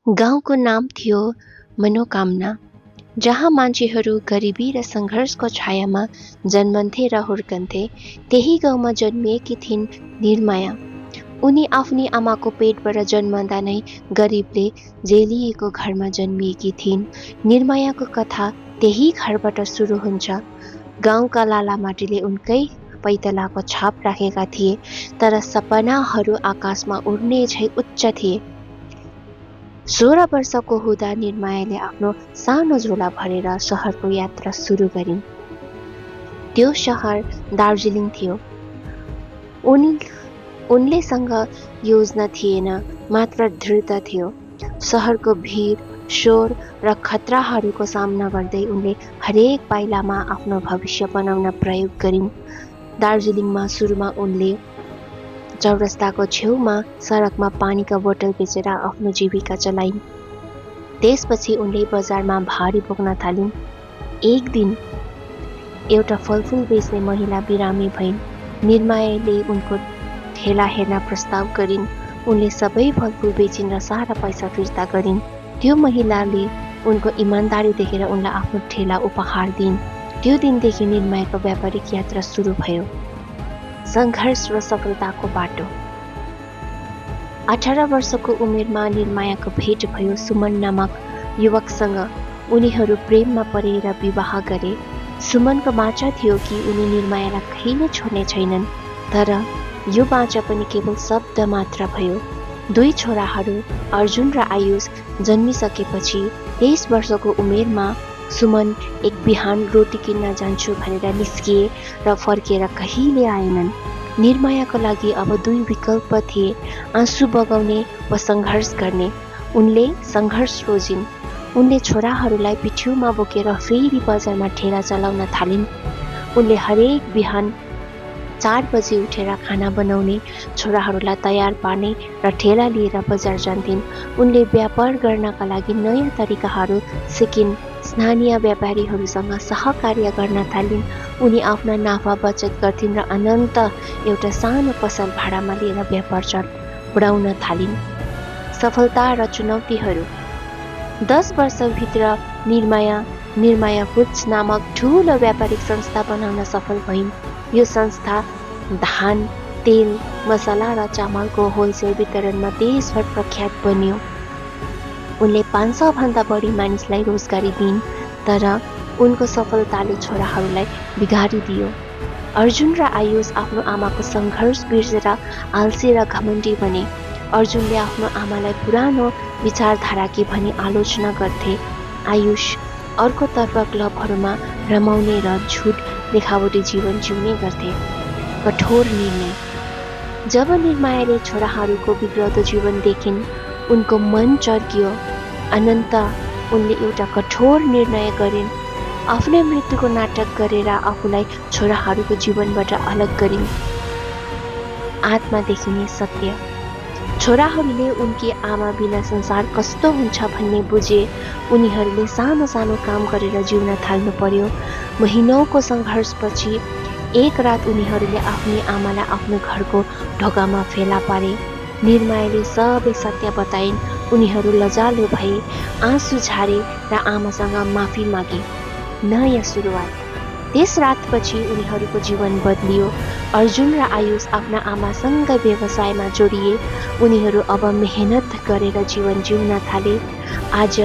गाउँको नाम थियो मनोकामना, जहाँ मान्छेहरू गरिबी र सङ्घर्षको छायामा जन्मन्थे र हुर्कन्थे। त्यही गाउँमा जन्मिएकी थिइन् निर्माया। उनी आफ्नी आमाको पेटबाट जन्मँदा नै गरिबले जेलिएको घरमा जन्मिएकी थिइन्। निर्मायाको कथा त्यही घरबाट सुरु हुन्छ। गाउँका लालामाटीले उनकै पैतलाको छाप राखेका थिए, तर सपनाहरू आकाशमा उड्ने झै उच्च थिए। 16 वर्षको हुँदा निर्मायाले आफ्नो सानो झोला भरेर सहरको यात्रा सुरु गरिन्। त्यो सहर दार्जिलिङ थियो। उनलेसँग योजना थिएन, मात्र दृढता थियो। सहरको भिड, शोर र खतराहरूको सामना गर्दै उनले हरेक पाइलामा आफ्नो भविष्य बनाउन प्रयोग गरिन्। दार्जिलिङमा सुरुमा उनले चौरस्ताको छेउमा सडकमा पानीका बोतल बेचेर आफ्नो जीविका चलाइन्। त्यसपछि उनले बजारमा भारी बोक्न थालिन्। एक दिन एउटा फलफुल बेच्ने महिला बिरामी भइन्। निर्मायाले उनको ठेला हेर्न प्रस्ताव गरिन्। उनले सबै फलफुल बेचिन् र सारा पैसा फिर्ता गरिन्। त्यो महिलाले उनको इमान्दारी देखेर उनलाई आफ्नो ठेला उपहार दिइन्। त्यो दिनदेखि निर्मायाको व्यापारिक यात्रा सुरु भयो। सङ्घर्ष र सफलताको बाटो। 18 वर्षको उमेरमा निर्मायाको भेट भयो सुमन नामक युवकसँग। उनीहरू प्रेममा परेर विवाह गरे। सुमनको बाचा थियो कि उनी निर्मायालाई कहिल्यै छोड्ने छैनन्, तर यो बाचा पनि केवल शब्द मात्र भयो। 2 छोराहरू अर्जुन र आयुष जन्मिसकेपछि 23 वर्षको उमेरमा सुमन एक बिहान रोटी किन्न जान्छु भनेर निस्किए र फर्केर कहिले आएनन्। निर्मायाको लागि अब 2 विकल्प थिए, आँसु बगाउने वा सङ्घर्ष गर्ने। उनले सङ्घर्ष रोजिन्। उनले छोराहरूलाई पिठ्युमा बोकेर फेरि बजारमा ठेला चलाउन थालिन्। उनले हरेक बिहान 4 बजे उठेर खाना बनाउने, छोराहरूलाई तयार पार्ने र ठेला लिएर बजार जान्थिन्। उनले व्यापार गर्नका लागि नयाँ तरिकाहरू सिकिन्। स्थानीय व्यापारीहरूसँग सहकार्य गर्न थालिन्। उनी आफ्ना नाफा बचत गर्थिन् र अनन्त एउटा सानो पसल भाडामा लिएर व्यापार बढाउन थालिन्। सफलता र चुनौतीहरू। 10 वर्षभित्र निर्माया फुड्स नामक ठुलो व्यापारिक संस्था बनाउन सफल भइन्। यो संस्था धान, तेल, मसला र चामलको होलसेल वितरणमा देशभर प्रख्यात बन्यो। उनले 500 भन्दा बढी मानिसलाई रोजगारी दिइन्, तर उनको सफलताले छोराहरूलाई बिगारिदियो। अर्जुन र आयुष आफ्नो आमाको सङ्घर्ष बिर्सेर आलसी र घमण्डी बने। अर्जुनले आफ्नो आमालाई पुरानो विचारधाराकी भनी आलोचना गर्थे। आयुष अर्कोतर्फ क्लबहरूमा रमाउने र झुट देखावटी जीवन जिउने गर्थे। कठोर निर्णय। जब निर्मायाले छोराहरूको बिग्रदो जीवन देखिन्, उनको मन चर्कियो। अनन्त उनले एउटा कठोर निर्णय गरिन्। आफ्नै मृत्युको नाटक गरेर आफूलाई छोराहरूको जीवनबाट अलग गरिन्। आत्मा देखिने सत्य। छोराहरूले उनकी आमा बिना संसार कस्तो हुन्छ भन्ने बुझे। उनीहरूले सानो सानो काम गरेर जिउन थाल्नु पर्यो। महिनौको सङ्घर्षपछि एक रात उनीहरूले आफ्नी आमालाई आफ्नो घरको ढोकामा फेला पारे। निर्मायाले सबै सत्य बताइन्। उनीहरू लजालु भए, आँसु झारे र आमासँग माफी मागे। नयाँ सुरुवात। त्यस रातपछि उनीहरूको जीवन बदलियो। अर्जुन र आयुष आफ्ना आमासँग व्यवसायमा जोडिए। उनीहरू अब मेहनत गरेर जीवन जिउन थाले। आज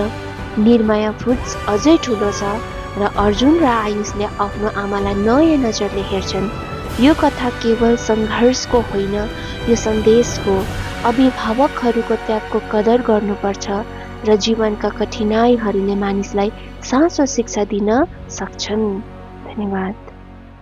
निर्माया फुड्स अझै ठुलो छ र अर्जुन र आयुषले आफ्नो आमालाई नयाँ नजरले हेर्छन्। यो कथा केवल सङ्घर्षको होइन, यो सन्देश हो। अभिभावकहरूको त्यागको कदर गर्नुपर्छ र जीवनका कठिनाइहरूले मानिसलाई साँचो शिक्षा दिन सक्छन्। धन्यवाद।